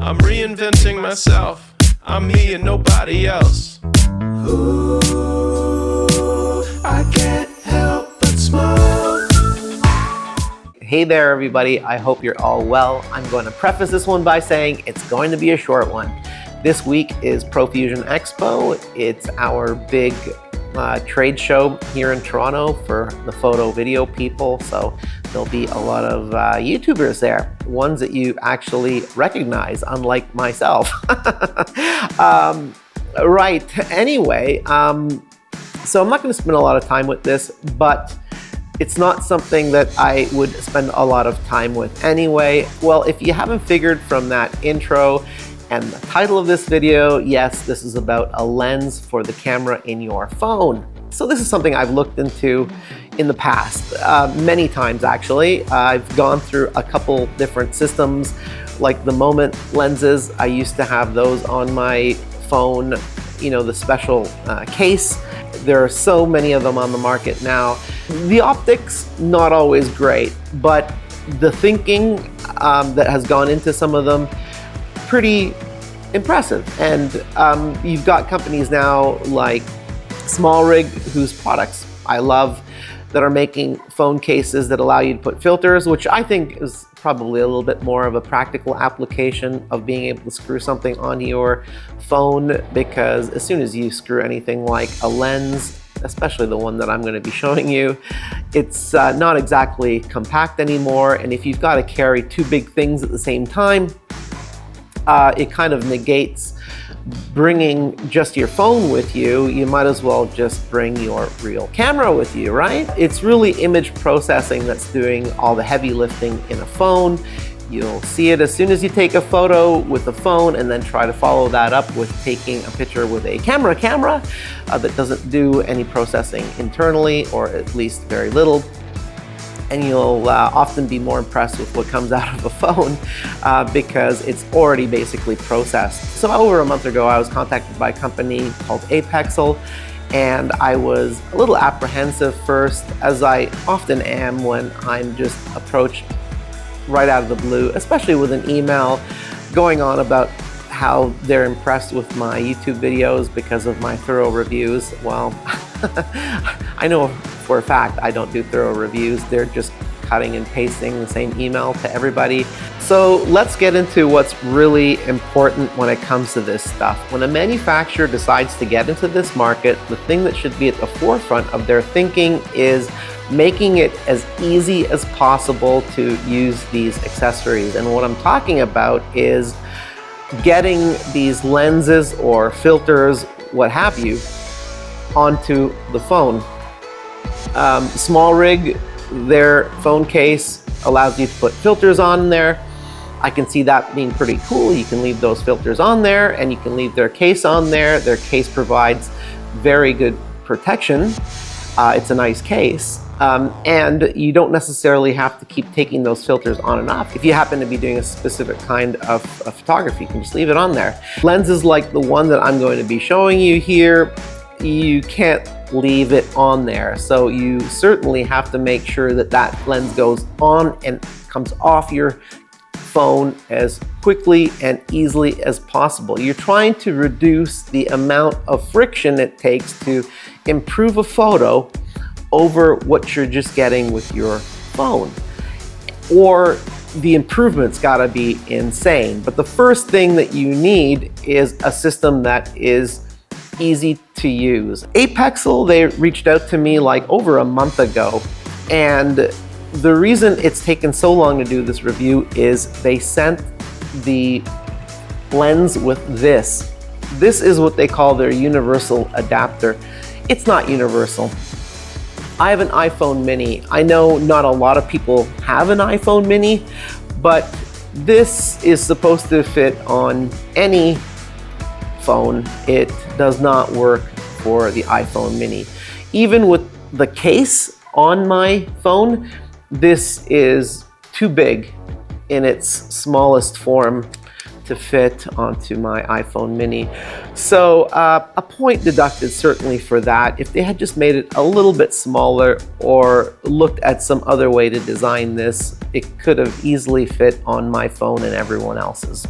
I'm reinventing myself. I'm me and nobody else. Ooh, I can't help but smile. Hey there, everybody. I hope you're all well. I'm going to preface this one by saying it's going to be a short one. This week is Profusion Expo. It's our big trade show here in Toronto for the photo video people. So there'll be a lot of YouTubers there, ones that you actually recognize, unlike myself. Right, anyway, so I'm not going to spend a lot of time with this, but it's not something that I would spend a lot of time with anyway. Well, if you haven't figured from that intro and the title of this video, yes, this is about a lens for the camera in your phone. So this is something I've looked into in the past, many times actually. I've gone through a couple different systems, like the Moment lenses. I used to have those on my phone, you know, the special case. There are so many of them on the market now. The optics, not always great, but the thinking that has gone into some of them, pretty impressive. And you've got companies now like SmallRig, whose products I love, that are making phone cases that allow you to put filters, which I think is probably a little bit more of a practical application of being able to screw something onto your phone, because as soon as you screw anything like a lens, especially the one that I'm going to be showing you, it's not exactly compact anymore. And if you've got to carry two big things at the same time, it kind of negates bringing just your phone with you. You might as well just bring your real camera with you, right? It's really image processing that's doing all the heavy lifting in a phone. You'll see it as soon as you take a photo with the phone and then try to follow that up with taking a picture with a camera that doesn't do any processing internally, or at least very little. And you'll often be more impressed with what comes out of a phone because it's already basically processed. So over a month ago, I was contacted by a company called Apexel, and I was a little apprehensive first, as I often am when I'm just approached right out of the blue, especially with an email going on about how they're impressed with my YouTube videos because of my thorough reviews. Well, I know for a fact I don't do thorough reviews. They're just cutting and pasting the same email to everybody. So let's get into what's really important when it comes to this stuff. When a manufacturer decides to get into this market, the thing that should be at the forefront of their thinking is making it as easy as possible to use these accessories. And what I'm talking about is getting these lenses or filters, what have you, onto the phone. SmallRig, their phone case allows you to put filters on there. I can see that being pretty cool. You can leave those filters on there, and you can leave their case on there. Their case provides very good protection. It's a nice case. And you don't necessarily have to keep taking those filters on and off. If you happen to be doing a specific kind of photography, you can just leave it on there. Lenses like the one that I'm going to be showing you here, you can't leave it on there. So you certainly have to make sure that that lens goes on and comes off your phone as quickly and easily as possible. You're trying to reduce the amount of friction it takes to improve a photo over what you're just getting with your phone. Or the improvements gotta be insane. But the first thing that you need is a system that is easy to use. Apexel, they reached out to me like over a month ago, and the reason it's taken so long to do this review is they sent the lens with this. This is what they call their universal adapter. It's not universal. I have an iPhone mini. I know not a lot of people have an iPhone mini, but this is supposed to fit on any phone. It does not work for the iPhone mini. Even with the case on my phone, this is too big in its smallest form to fit onto my iPhone mini. So a point deducted certainly for that. If they had just made it a little bit smaller or looked at some other way to design this, it could have easily fit on my phone and everyone else's.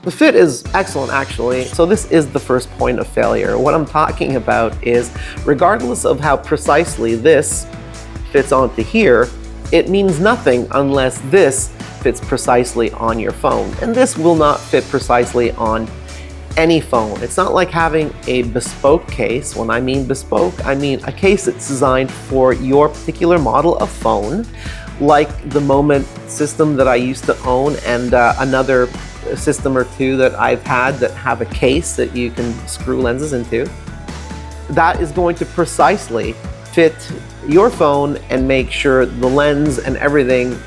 The fit is excellent, actually. So this is the first point of failure. What I'm talking about is, regardless of how precisely this fits onto here, it means nothing unless this fits precisely on your phone. And this will not fit precisely on any phone. It's not like having a bespoke case. When I mean bespoke, I mean a case that's designed for your particular model of phone, like the Moment system that I used to own, and another system or two that I've had that have a case that you can screw lenses into. That is going to precisely fit your phone and make sure the lens and everything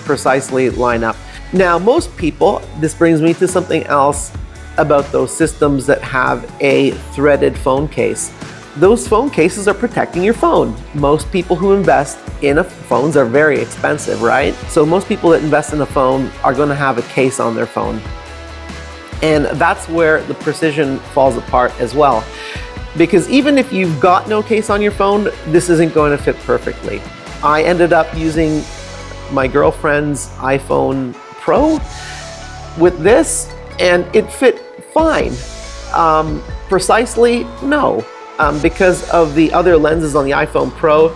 precisely line up. Now, most people, this brings me to something else about those systems that have a threaded phone case. Those phone cases are protecting your phone. Most people who invest in phones are very expensive, right? So most people that invest in a phone are going to have a case on their phone. And that's where the precision falls apart as well. Because even if you've got no case on your phone, this isn't going to fit perfectly. I ended up using my girlfriend's iPhone Pro with this, and it fit fine. Precisely, no. Because of the other lenses on the iPhone Pro,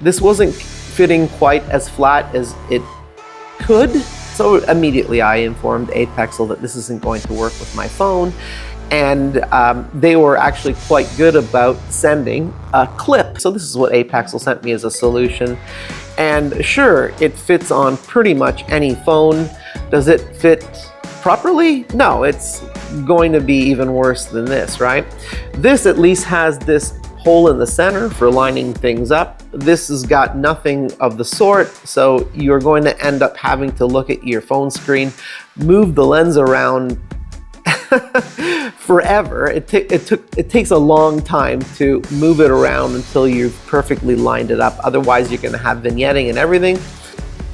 this wasn't fitting quite as flat as it could. So immediately I informed Apexel that this isn't going to work with my phone. And they were actually quite good about sending a clip. So this is what Apexel sent me as a solution. And sure, it fits on pretty much any phone. Does it fit properly? No, it's going to be even worse than this, right? This at least has this hole in the center for lining things up. This has got nothing of the sort, so you're going to end up having to look at your phone screen, move the lens around forever. It takes a long time to move it around until you've perfectly lined it up. Otherwise, you're going to have vignetting and everything.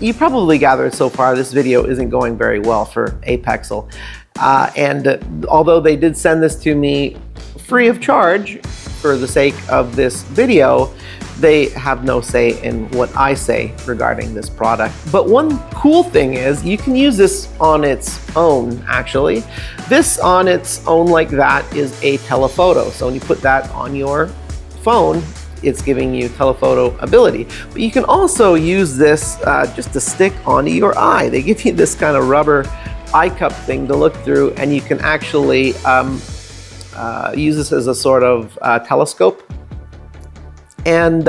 You probably gathered so far this video isn't going very well for Apexel. And although they did send this to me free of charge for the sake of this video, they have no say in what I say regarding this product. But one cool thing is you can use this on its own, actually. This on its own like that is a telephoto. So when you put that on your phone, it's giving you telephoto ability. But you can also use this just to stick onto your eye. They give you this kind of rubber eye cup thing to look through, and you can actually use this as a sort of telescope. And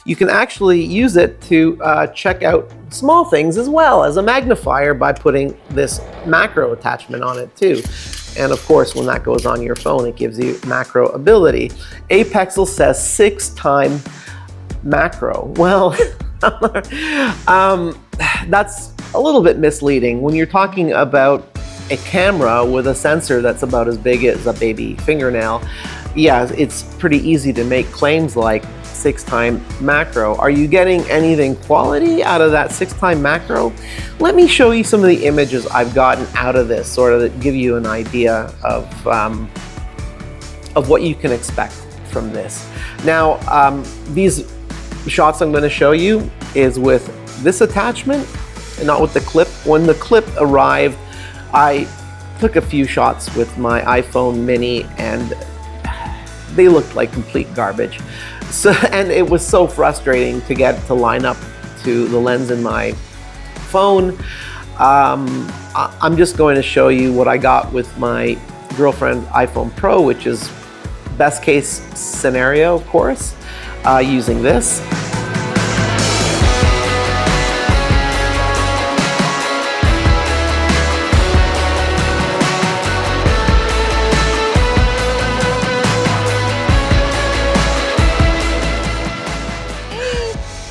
you can actually use it to check out small things as well as a magnifier by putting this macro attachment on it too. And of course, when that goes on your phone, it gives you macro ability. Apexel says 6-time macro. Well, that's a little bit misleading. When you're talking about a camera with a sensor that's about as big as a baby fingernail, yeah, it's pretty easy to make claims like 6-time macro. Are you getting anything quality out of that 6-time macro? Let me show you some of the images I've gotten out of this, sort of that give you an idea of what you can expect from this. Now, these shots I'm going to show you is with this attachment and not with the clip. When the clip arrived, I took a few shots with my iPhone mini and they looked like complete garbage. So, and it was so frustrating to get to line up to the lens in my phone. I'm just going to show you what I got with my girlfriend iPhone Pro, which is best case scenario, of course, using this.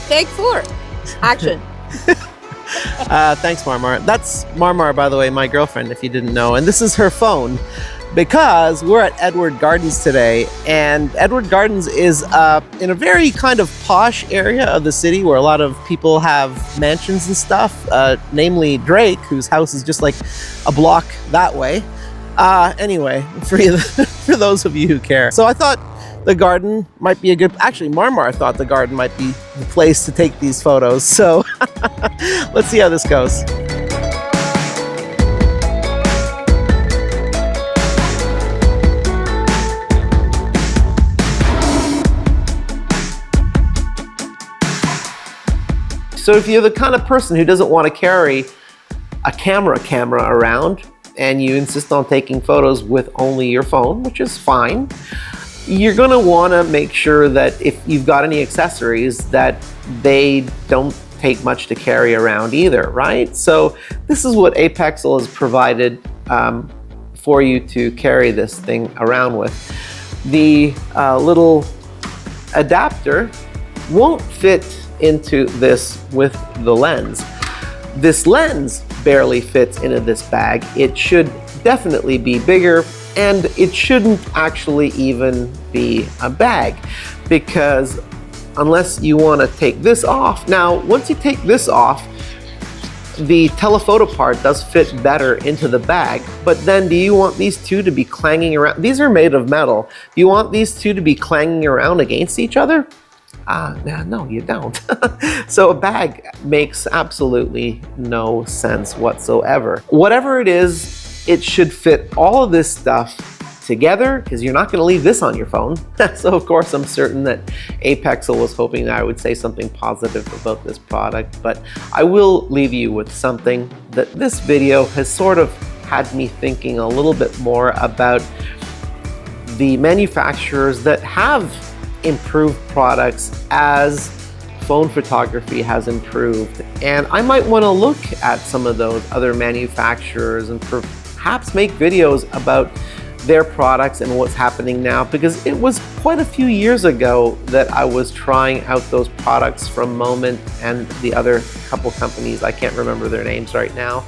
Take 4. Action. Thanks, Marmar. That's Marmar, by the way, my girlfriend, if you didn't know. And this is her phone because we're at Edward Gardens today. And Edward Gardens is in a very kind of posh area of the city where a lot of people have mansions and stuff, namely Drake, whose house is just like a block that way. Anyway, for those of you who care. So I thought the garden might be a good, actually Marmar thought the garden might be the place to take these photos. So let's see how this goes. So if you're the kind of person who doesn't want to carry a camera around and you insist on taking photos with only your phone, which is fine, you're going to want to make sure that if you've got any accessories that they don't take much to carry around either, right? So this is what Apexel has provided for you to carry this thing around with. The little adapter won't fit into this with the lens. This lens barely fits into this bag. It should definitely be bigger, and it shouldn't actually even be a bag, because unless you want to take this off. Now, once you take this off, the telephoto part does fit better into the bag, but then do you want these two to be clanging around? These are made of metal. Do you want these two to be clanging around against each other? No, you don't. So a bag makes absolutely no sense whatsoever. Whatever it is, it should fit all of this stuff together, because you're not going to leave this on your phone. So of course I'm certain that Apexel was hoping that I would say something positive about this product, but I will leave you with something that this video has sort of had me thinking a little bit more about the manufacturers that have improved products as phone photography has improved. And I might want to look at some of those other manufacturers and perhaps make videos about their products and what's happening now, because it was quite a few years ago that I was trying out those products from Moment and the other couple companies. I can't remember their names right now,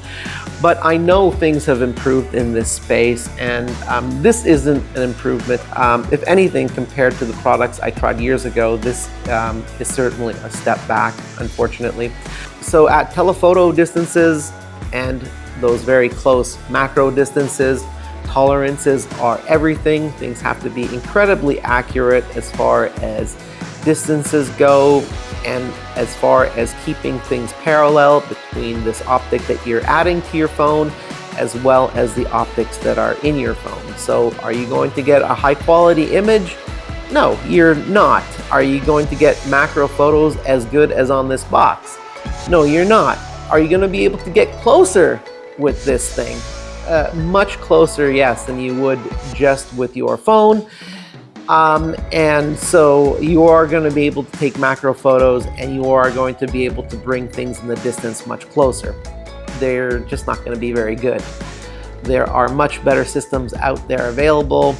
but I know things have improved in this space, and this isn't an improvement. If anything, compared to the products I tried years ago, this is certainly a step back, unfortunately. So at telephoto distances and those very close macro distances, tolerances are everything. Things have to be incredibly accurate as far as distances go, and as far as keeping things parallel between this optic that you're adding to your phone as well as the optics that are in your phone. So are you going to get a high quality image? No, you're not. Are you going to get macro photos as good as on this box? No, you're not. Are you going to be able to get closer with this thing? Much closer, yes, than you would just with your phone. And so you are going to be able to take macro photos, and you are going to be able to bring things in the distance much closer. They're just not going to be very good. There are much better systems out there available.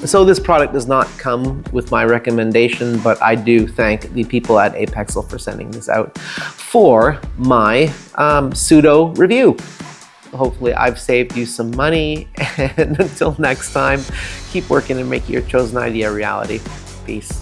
So this product does not come with my recommendation, but I do thank the people at Apexel for sending this out for my pseudo review. Hopefully I've saved you some money, and until next time, keep working and make your chosen idea a reality. Peace.